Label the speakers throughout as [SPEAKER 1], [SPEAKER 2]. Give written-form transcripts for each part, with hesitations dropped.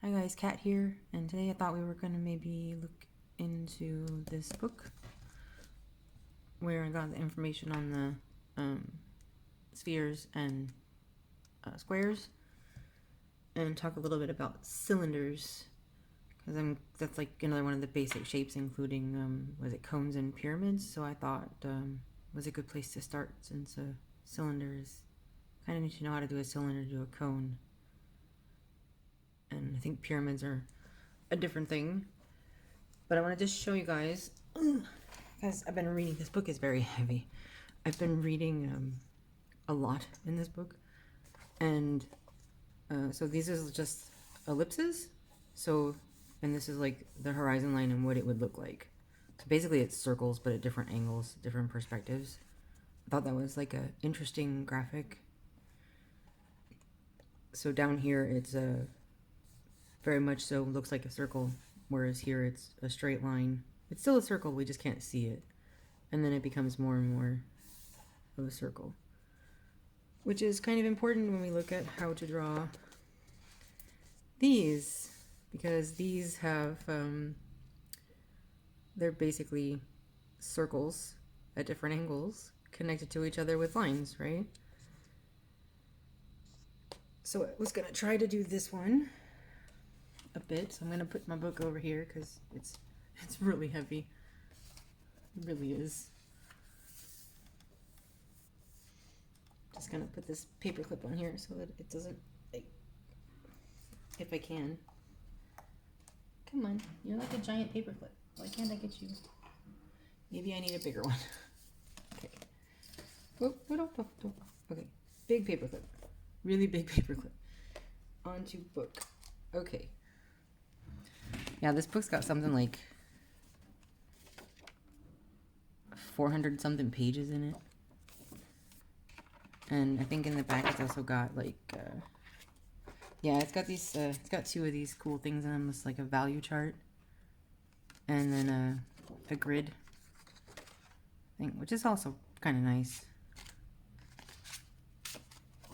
[SPEAKER 1] Hi guys, Kat here, and today I thought we were going to maybe look into this book where I got the information on the spheres and squares, and talk a little bit about cylinders, because that's like another one of the basic shapes, including was it cones and pyramids. So I thought was a good place to start, since a cylinder is kind of need to know how to do a cylinder to do a cone, and I think pyramids are a different thing. But I want to just show you guys, because I've been reading, this book is very heavy. I've been reading a lot in this book, and so these are just ellipses. So, and this is like the horizon line and what it would look like. So basically it's circles, but at different angles, different perspectives. I thought that was like a interesting graphic. So down here it's very much so looks like a circle, whereas here it's a straight line. It's still a circle, we just can't see it. And then it becomes more and more of a circle, which is kind of important when we look at how to draw these, because these have, they're basically circles at different angles connected to each other with lines, right? So I was gonna try to do this one a bit. So I'm gonna put my book over here because it's really heavy. It really is. Just gonna put this paper clip on here so that it doesn't, like, if I can. Come on, you're like a giant paper clip. Why can't I get you? Maybe I need a bigger one. Okay. Whoop, whoop, whoop, whoop. Okay, big paper clip. Really big paper clip. Onto book. Okay. Yeah, this book's got something like 400 something pages in it. And I think in the back it's also got like, yeah, it's got these, it's got two of these cool things in them. It's like a value chart. And then a grid thing, which is also kind of nice.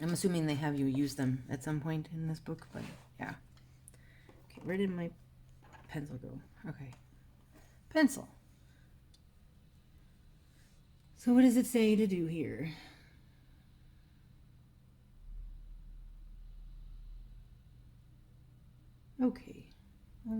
[SPEAKER 1] I'm assuming they have you use them at some point in this book, but yeah. Okay, where did my pencil go? Okay. Pencil. So what does it say to do here? Okay. I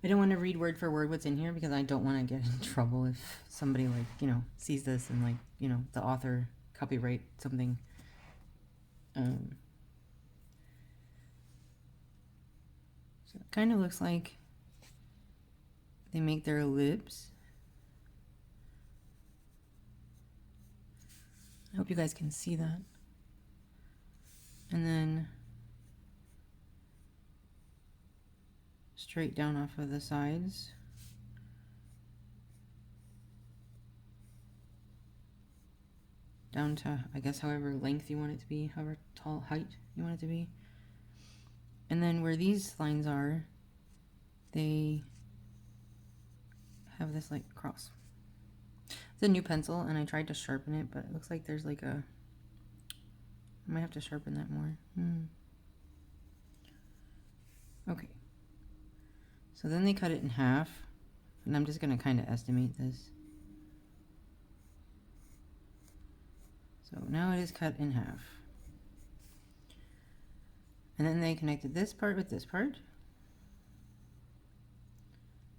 [SPEAKER 1] don't want to read word for word what's in here because I don't want to get in trouble if somebody, like, you know, sees this and, like, you know, the author copyright something. So it kind of looks like they make their ellipse. I hope you guys can see that. And then straight down off of the sides. Down to, I guess, however length you want it to be, however tall, height you want it to be. And then where these lines are, they have this like cross. It's a new pencil and I tried to sharpen it, but it looks like there's like a, I might have to sharpen that more. Okay. So then they cut it in half, and I'm just gonna kind of estimate this. So now it is cut in half. And then they connected this part with this part.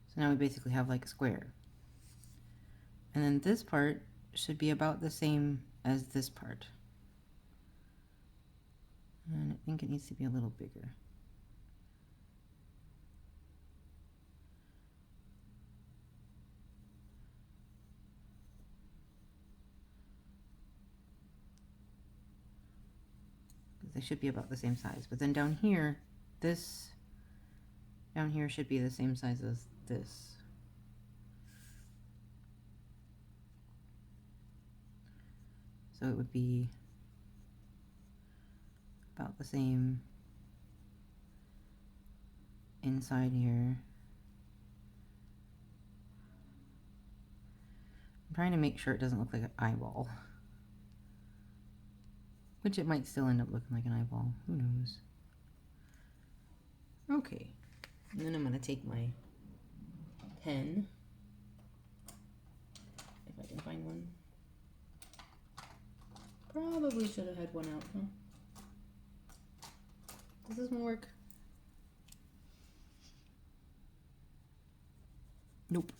[SPEAKER 1] So now we basically have like a square. And then this part should be about the same as this part. And I think it needs to be a little bigger. They should be about the same size. But then down here, this down here should be the same size as this. So it would be about the same inside here. I'm trying to make sure it doesn't look like an eyeball. Which it might still end up looking like an eyeball. Who knows? Okay, and then I'm gonna take my pen, if I can find one. Probably should have had one out, huh? Does this one work? Nope.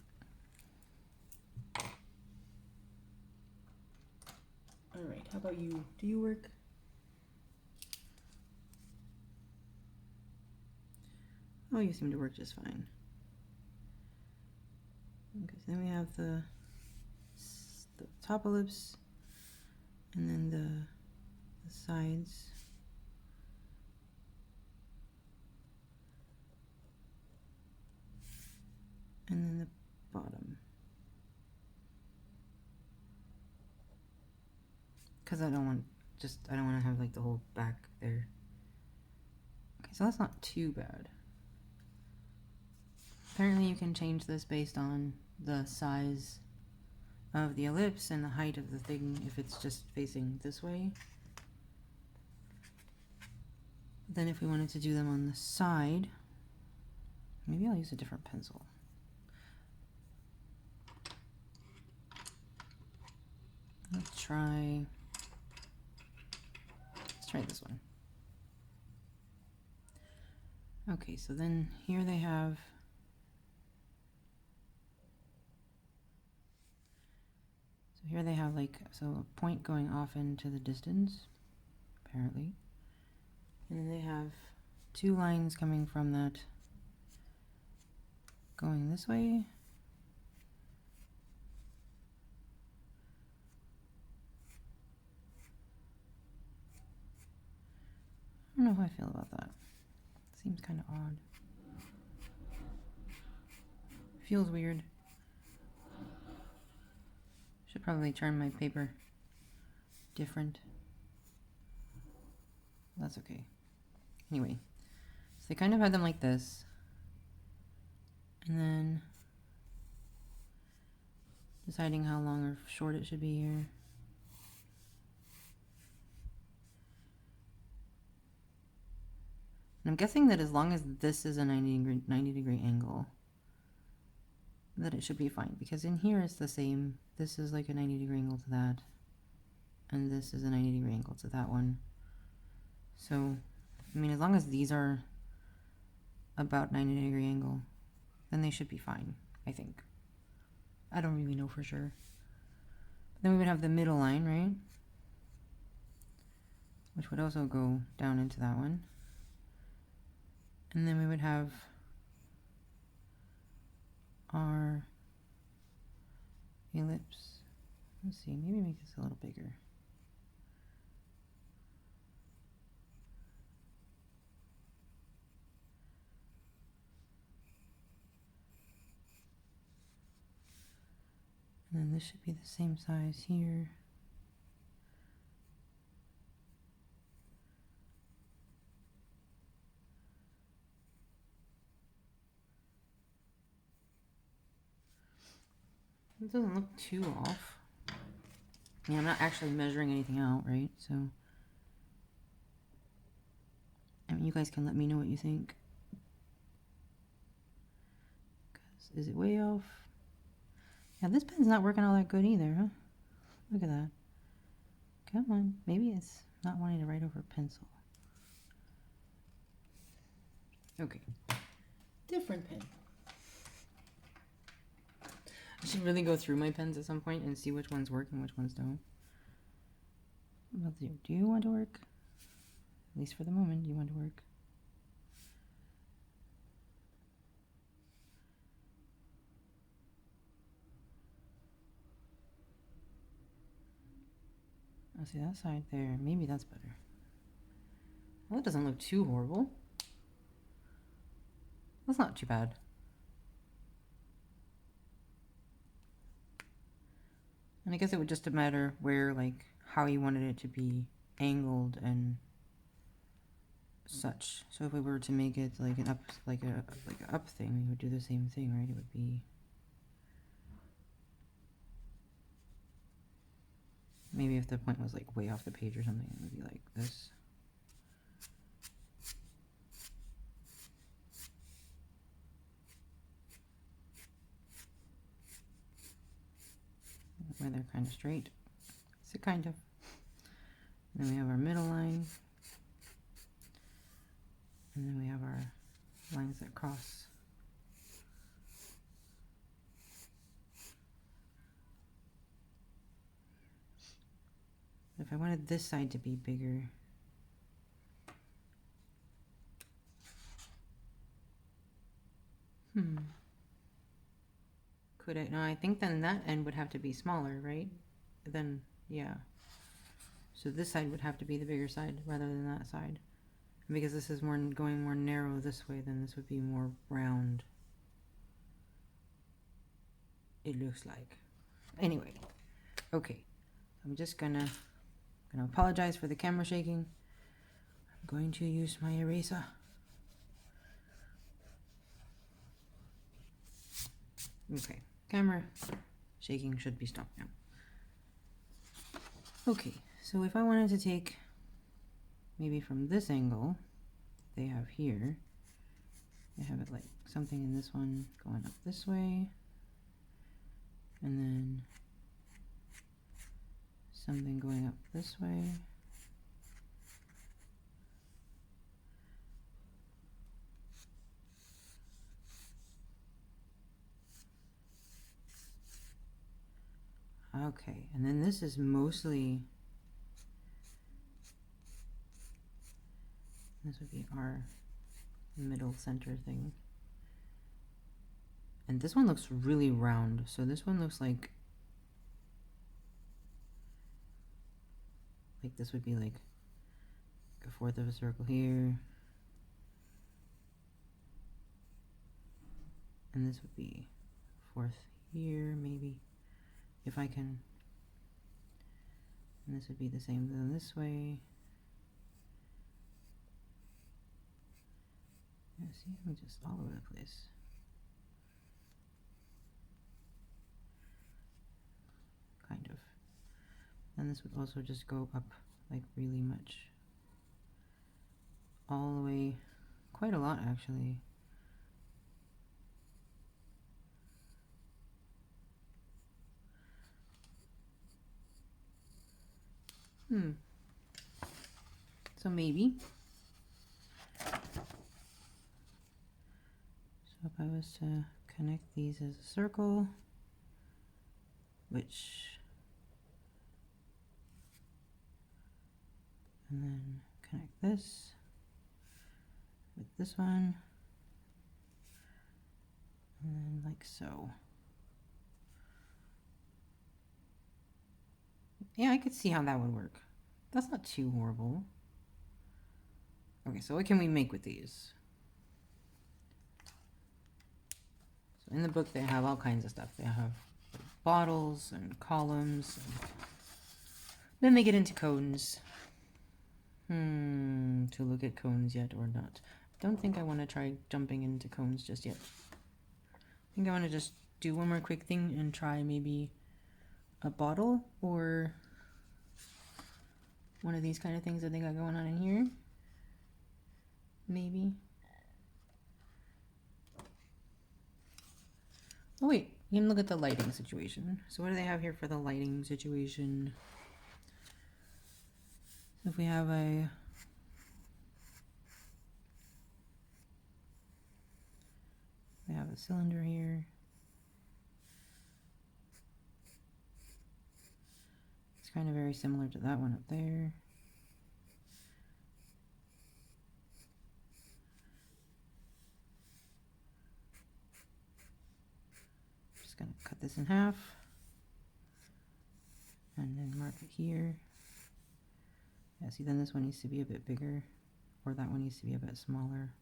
[SPEAKER 1] Alright, how about you? Do you work? Oh, you seem to work just fine. Okay, so then we have the top ellipse, and then the sides. And then the bottom. Because I don't want to have like the whole back there. Okay, so that's not too bad. Apparently you can change this based on the size of the ellipse and the height of the thing if it's just facing this way. Then if we wanted to do them on the side, maybe I'll use a different pencil. Let's try this one. Okay, so then here they have like a point going off into the distance, apparently. And then they have two lines coming from that going this way. I don't know how I feel about that. Seems kind of odd. Feels weird. Should probably turn my paper different. That's okay. Anyway, so they kind of had them like this. And then deciding how long or short it should be here. And I'm guessing that as long as this is a 90 degree angle, that it should be fine, because in here it's the same. This is like a 90 degree angle to that, and this is a 90 degree angle to that one. So, I mean, as long as these are about 90 degree angle, then they should be fine, I think. I don't really know for sure. But then we would have the middle line, right? Which would also go down into that one. And then we would have our ellipse. Let's see, maybe make this a little bigger. And then this should be the same size here. It doesn't look too off. Yeah, I'm not actually measuring anything out, right? So, I mean, you guys can let me know what you think. 'Cause is it way off? Yeah, this pen's not working all that good either, huh? Look at that. Come on. Maybe it's not wanting to write over pencil. Okay. Different pen. I should really go through my pens at some point and see which ones work and which ones don't. What about you? Do you want to work? At least for the moment, do you want to work? I see that side there. Maybe that's better. Well, that doesn't look too horrible. That's not too bad. And I guess it would just matter where, like, how you wanted it to be angled and such. So if we were to make it like an up, like a up thing, we would do the same thing, right? It would be maybe if the point was like way off the page or something, it would be like this. kind of straight. So kind of. And then we have our middle line. And then we have our lines that cross. If I wanted this side to be bigger, could I? No, I think then that end would have to be smaller, right? Then, yeah. So this side would have to be the bigger side rather than that side. And because this is going more narrow this way, then this would be more round. It looks like. Anyway, okay. I'm just gonna apologize for the camera shaking. I'm going to use my eraser. Okay, camera shaking should be stopped now. Okay, so if I wanted to take maybe from this angle they have here, they have it like something in this one going up this way, and then something going up this way. Okay, and then this is mostly, this would be our middle center thing. And this one looks really round, so this one looks like this would be like a fourth of a circle here. And this would be fourth here, maybe, if I can. And this would be the same then this way. Yeah, see, I'm just all over the place. Kind of. And this would also just go up like really much. All the way, quite a lot actually. So maybe. So if I was to connect these as a circle, which, and then connect this with this one, and then like so. Yeah, I could see how that would work. That's not too horrible. Okay, so what can we make with these? So in the book they have all kinds of stuff. They have bottles and columns. And then they get into cones. To look at cones yet or not. Don't think I want to try jumping into cones just yet. I think I want to just do one more quick thing and try maybe a bottle or one of these kind of things that they got going on in here. Maybe. Oh wait, you can look at the lighting situation. So what do they have here for the lighting situation? If we have a cylinder here. It's kind of very similar to that one up there. Just gonna cut this in half and then mark it here. Yeah, see, then this one needs to be a bit bigger, or that one needs to be a bit smaller.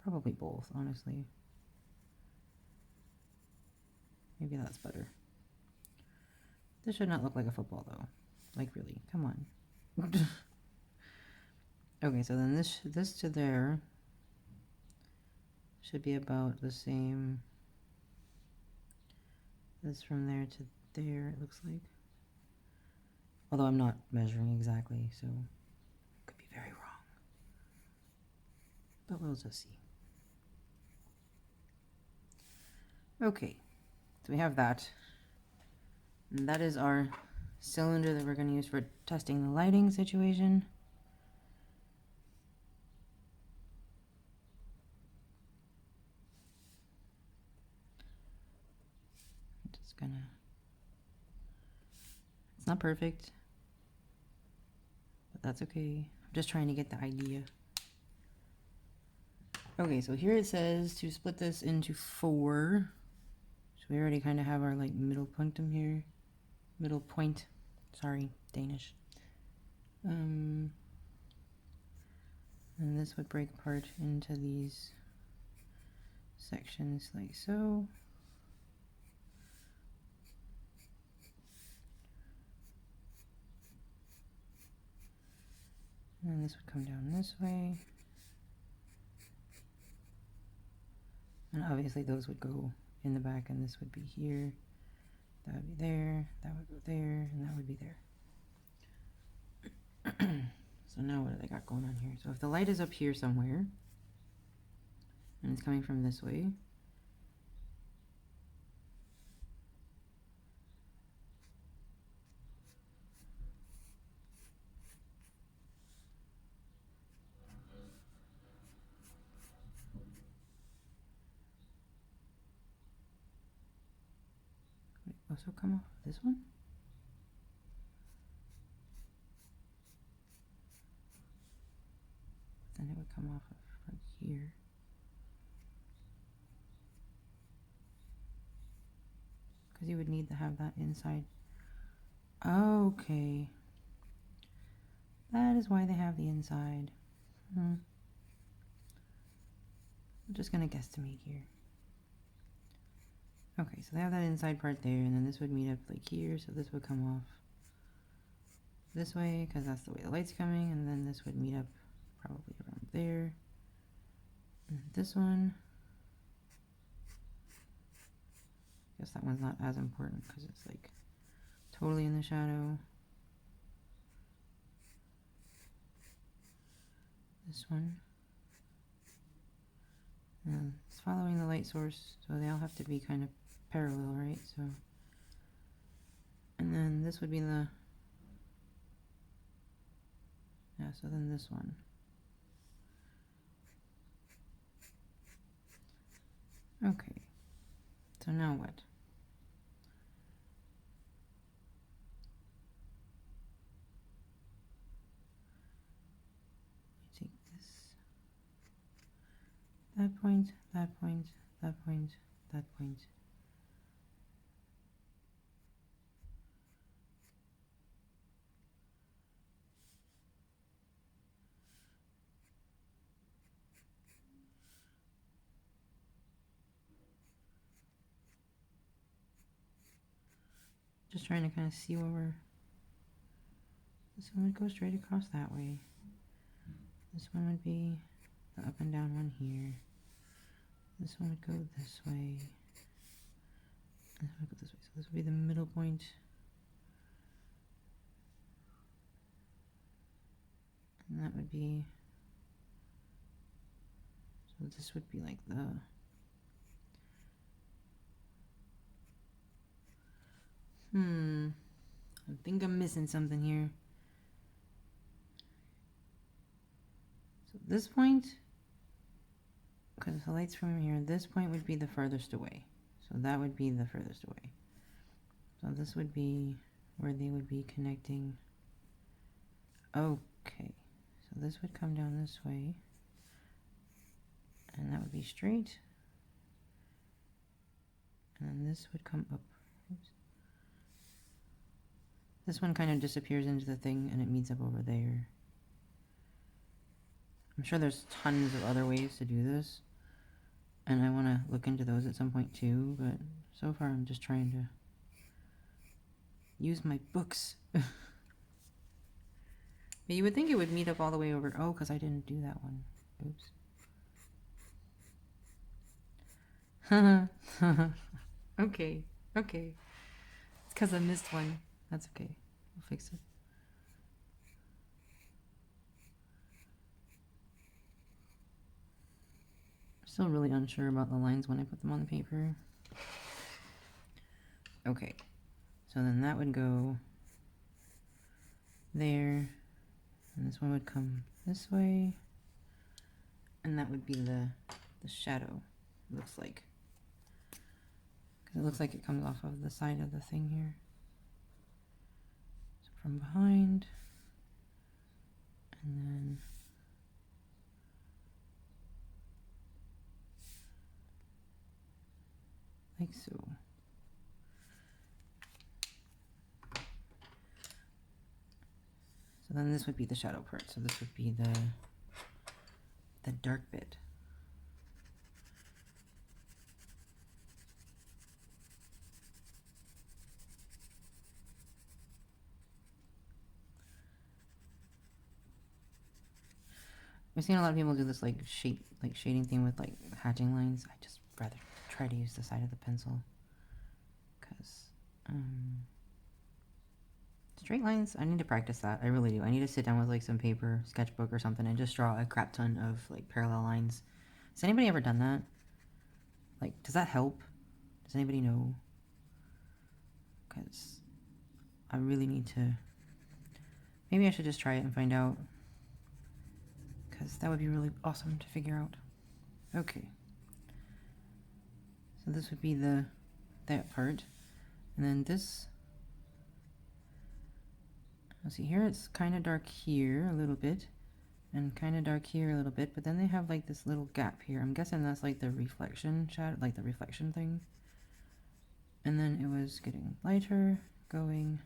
[SPEAKER 1] Probably both, honestly. Maybe that's better. This should not look like a football though. Like really, come on. Okay, so then this to there should be about the same. This from there to there, it looks like. Although I'm not measuring exactly, so it could be very wrong. But we'll just see. Okay, so we have that. And that is our cylinder that we're going to use for testing the lighting situation. I'm just gonna... It's not perfect, but that's okay. I'm just trying to get the idea. Okay, so here it says to split this into 4. So we already kind of have our like middle punctum here. Middle point. Sorry, Danish. And this would break apart into these sections like so. And then this would come down this way. And obviously those would go in the back, and this would be here. That would be there, that would go there, and that would be there. So now what do they got going on here? So if the light is up here somewhere, and it's coming from this way, would it also come off of this one? Then it would come off of right here. Because you would need to have that inside. Okay. That is why they have the inside. I'm just going to guesstimate here. Okay, so they have that inside part there, and then this would meet up like here, so this would come off this way, because that's the way the light's coming, and then this would meet up probably around there. And this one, I guess that one's not as important because it's like totally in the shadow. This one. And it's following the light source, so they all have to be kind of parallel, right? So, and then this would be the, yeah, so then this one. Okay, so now what? Take this, that point, that point, that point, that point. Just trying to kind of see where we're... This one would go straight across that way. This one would be the up and down one here. This one would go this way. This one would go this way. So this would be the middle point. And that would be... So this would be like the... I think I'm missing something here. So this point, because the light's from here, this point would be the furthest away. So that would be the furthest away. So this would be where they would be connecting. Okay, so this would come down this way. And that would be straight. And then this would come up. Oops. This one kind of disappears into the thing and it meets up over there. I'm sure there's tons of other ways to do this. And I want to look into those at some point too, but so far I'm just trying to use my books. But you would think it would meet up all the way over. Oh, because I didn't do that one. Oops. Okay, okay. It's because I missed one. That's okay. We'll fix it. I'm still really unsure about the lines when I put them on the paper. Okay, so then that would go there, and this one would come this way, and that would be the shadow, it looks like. Because it looks like it comes off of the side of the thing here. So from behind, and then like so. So then this would be the shadow part. So this would be the dark bit. I've seen a lot of people do this like shading thing with like hatching lines. I just rather try to use the side of the pencil, because straight lines, I need to practice that. I really do. I need to sit down with like some paper, sketchbook or something, and just draw a crap ton of like parallel lines. Has anybody ever done that? Like, does that help? Does anybody know? Because I really need to. Maybe I should just try it and find out, because that would be really awesome to figure out. Okay. So this would be that part, and then this. Let's see, here it's kind of dark here a little bit, and kind of dark here a little bit, but then they have like this little gap here. I'm guessing that's like the reflection shadow, like the reflection thing. And then it was getting lighter, going.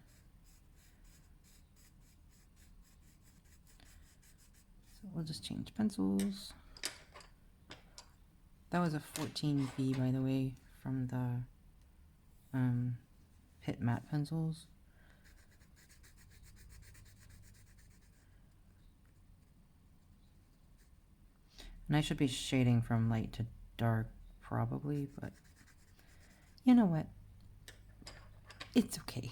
[SPEAKER 1] So we'll just change pencils. That was a 14B, by the way, from the Pitt matte pencils. And I should be shading from light to dark, probably, but you know what? It's okay.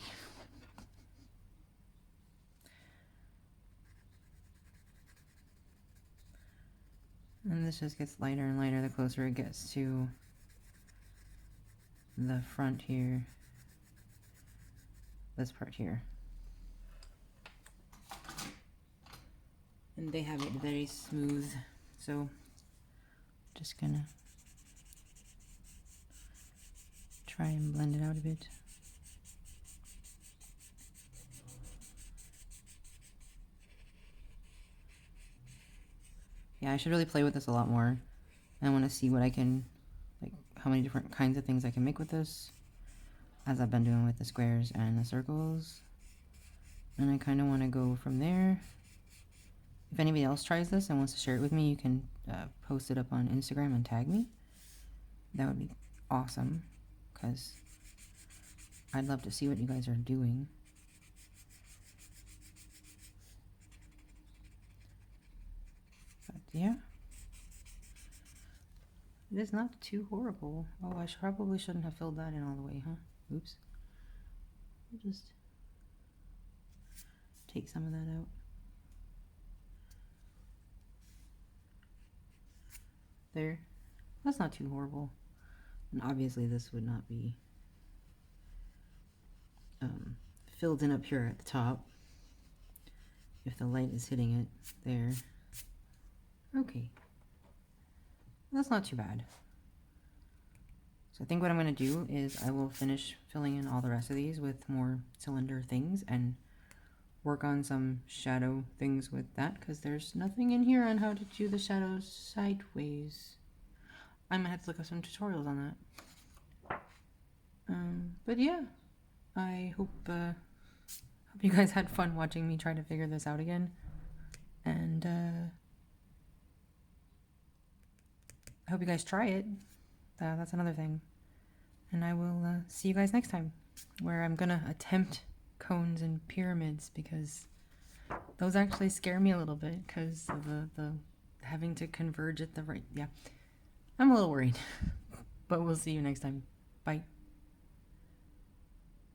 [SPEAKER 1] And this just gets lighter and lighter the closer it gets to the front here. This part here. And they have it very smooth, so just gonna try and blend it out a bit. Yeah, I should really play with this a lot more. I want to see what I can, like, how many different kinds of things I can make with this, as I've been doing with the squares and the circles. And I kind of want to go from there. If anybody else tries this and wants to share it with me, you can post it up on Instagram and tag me. That would be awesome, because I'd love to see what you guys are doing. But yeah, it is not too horrible. Oh, I probably shouldn't have filled that in all the way, huh? Oops. I'll just take some of that out. There. That's not too horrible. And obviously this would not be filled in up here at the top if the light is hitting it there. Okay. That's not too bad. So I think what I'm going to do is I will finish filling in all the rest of these with more cylinder things and work on some shadow things with that, because there's nothing in here on how to do the shadows sideways. I might have to look up some tutorials on that. But yeah, I hope you guys had fun watching me try to figure this out again. And I hope you guys try it. That's another thing. And I will see you guys next time, where I'm gonna attempt cones and pyramids, because those actually scare me a little bit because of the having to converge at the right. Yeah, I'm a little worried. But we'll see you next time. Bye.